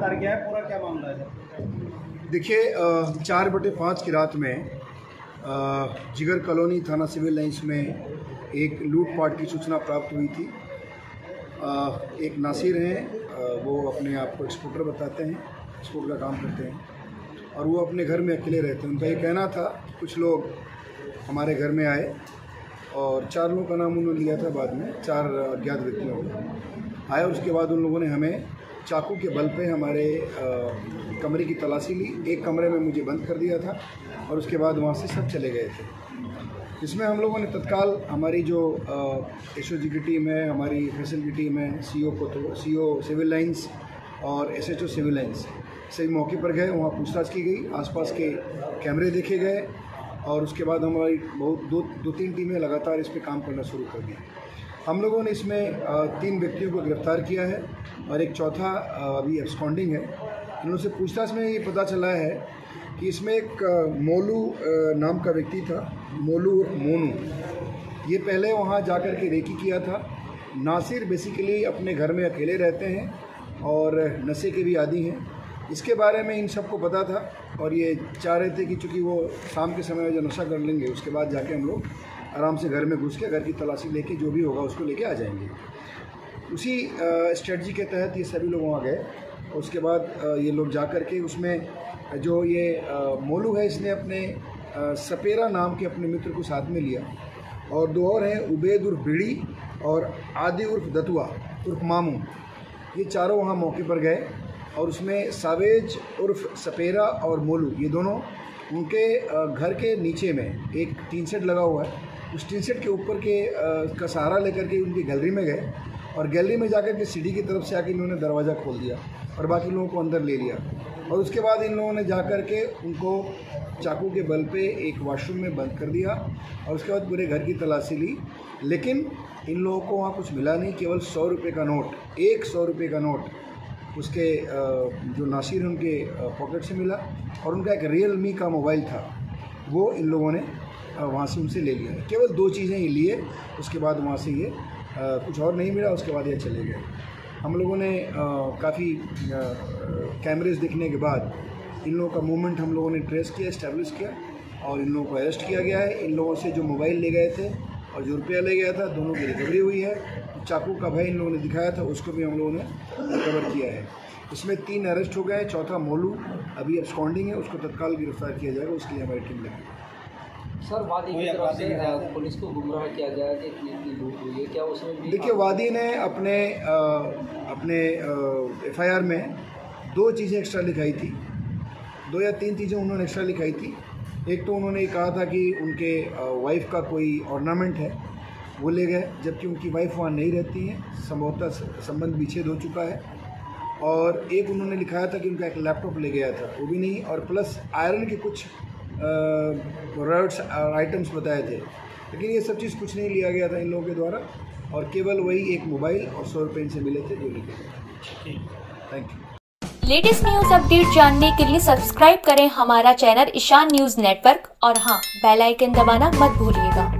गिरफ्तार किया है, पूरा क्या मामला है सर? देखिए 4/5 की रात में जिगर कॉलोनी थाना सिविल लाइंस में एक लूटपाट की सूचना प्राप्त हुई थी। एक नासिर हैं, वो अपने आप को एक्सपोर्टर बताते हैं, एक्सपोर्ट का काम करते हैं और वो अपने घर में अकेले रहते हैं। उनका ये कहना था कुछ लोग हमारे घर में आए और 4 लोगों का नाम उन्होंने लिया था। बाद में 4 अज्ञात व्यक्तियों को आए, उसके बाद उन लोगों ने हमें चाकू के बल पे हमारे कमरे की तलाशी ली। एक कमरे में मुझे बंद कर दिया था और उसके बाद वहाँ से सब चले गए थे। इसमें हम लोगों ने तत्काल हमारी जो एसओजी की टीम है, हमारी फैसल की टीम है, सीओ सिविल लाइंस और एसएचओ सिविल लाइंस सभी मौके पर गए। वहाँ पूछताछ की गई, आसपास के कैमरे देखे गए और उसके बाद हमारी दो तीन टीमें लगातार इस पर काम करना शुरू कर दी। हम लोगों ने इसमें 3 व्यक्तियों को गिरफ्तार किया है और एक चौथा अभी एब्सकॉन्डिंग है। इन लोगों से पूछताछ में ये पता चला है कि इसमें एक मोलू नाम का व्यक्ति था, मोलू मोनू। ये पहले वहाँ जाकर के रेकी किया था। नासिर बेसिकली अपने घर में अकेले रहते हैं और नशे के भी आदी हैं। इसके बारे में इन सबको पता था और ये चाह रहे थे कि चूँकि वो शाम के समय में जो नशा कर लेंगे उसके बाद जाके हम लोग आराम से घर में घुस के घर की तलाशी लेके जो भी होगा उसको लेके आ जाएंगे। उसी स्ट्रेटजी के तहत ये सभी लोग वहाँ गए। उसके बाद ये लोग जा कर के उसमें जो ये मोलू है, इसने अपने सपेरा नाम के अपने मित्र को साथ में लिया और 2 और हैं, उबैद उर्फ बीड़ी और आदि उर्फ दतुआ उर्फ मामू। ये चारों वहाँ मौके पर गए और उसमें सावेज उर्फ सपेरा और मोलू, ये दोनों उनके घर के नीचे में एक टीन सेट लगा हुआ है, उस टीन सेट के ऊपर के का सहारा लेकर के उनकी गैलरी में गए और गैलरी में जाकर के सीढ़ी की तरफ से आके इन्होंने दरवाज़ा खोल दिया और बाकी लोगों को अंदर ले लिया। और उसके बाद इन लोगों ने जाकर के उनको चाकू के बल पे एक वॉशरूम में बंद कर दिया और उसके बाद पूरे घर की तलाशी ली। लेकिन इन लोगों को वहाँ कुछ मिला नहीं, केवल 100 रुपये का नोट, एक 100 रुपये का नोट उसके जो नासिर उनके पॉकेट से मिला और उनका एक रियलमी का मोबाइल था, वो इन लोगों ने वहाँ से उनसे ले लिया। केवल 2 चीज़ें ही लिए, उसके बाद वहाँ से ये कुछ और नहीं मिला। उसके बाद ये चले गए। हम लोगों ने काफ़ी कैमरेज देखने के बाद इन लोगों का मूवमेंट हम लोगों ने ट्रेस किया, इस्टेब्लिश किया और इन लोगों को अरेस्ट किया गया है। इन लोगों से जो मोबाइल ले गए थे और जो रुपया ले गया था, दोनों की रिकवरी हुई है। चाकू का भाई इन लोगों ने दिखाया था, उसको भी हम लोगों ने रिकवर किया है। इसमें 3 अरेस्ट हो गए, चौथा मोलू अभी एब्सकॉन्डिंग है, उसको तत्काल गिरफ्तार किया जाएगा, उसके लिए हमारी टीम लगी। सर, वादी की तरफ से पुलिस को गुमराह किया गया कि इतनी लूट हुई है, क्या उसमें? देखिए, वादी ने अपने एफआईआर में 2 चीज़ें एक्स्ट्रा लिखाई थी, 2 या 3 चीज़ें उन्होंने एक्स्ट्रा लिखाई थी। एक तो उन्होंने कहा था कि उनके वाइफ का कोई ऑर्नामेंट है वो ले गए, जबकि उनकी वाइफ वहाँ नहीं रहती है, संभवतः संबंध विच्छेद हो चुका है। और एक उन्होंने लिखाया था कि उनका एक लैपटॉप ले गया था, वो भी नहीं। और प्लस आयरन के कुछ रॉड्स आइटम्स बताए थे, लेकिन ये सब चीज़ कुछ नहीं लिया गया था इन लोगों के द्वारा और केवल वही एक मोबाइल और 100 रुपये इनसे मिले थे जो लेके गए। Thank you. Latest news update जानने के लिए सब्सक्राइब करें हमारा चैनल ईशान न्यूज़ नेटवर्क और हाँ, बेल आइकन दबाना मत भूलिएगा।